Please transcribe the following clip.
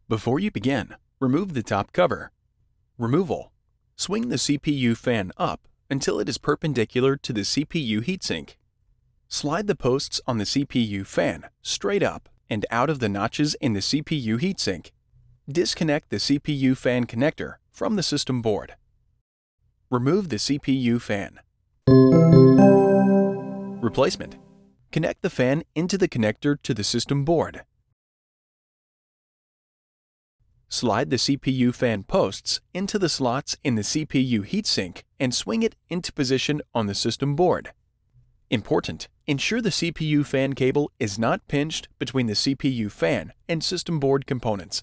Before you begin, remove the top cover. Removal. Swing the CPU fan up until it is perpendicular to the CPU heatsink. Slide the posts on the CPU fan straight up and out of the notches in the CPU heatsink. Disconnect the CPU fan connector from the system board. Remove the CPU fan. Replacement. Connect the fan into the connector to the system board. Slide the CPU fan posts into the slots in the CPU heatsink and swing it into position on the system board. Important: ensure the CPU fan cable is not pinched between the CPU fan and system board components.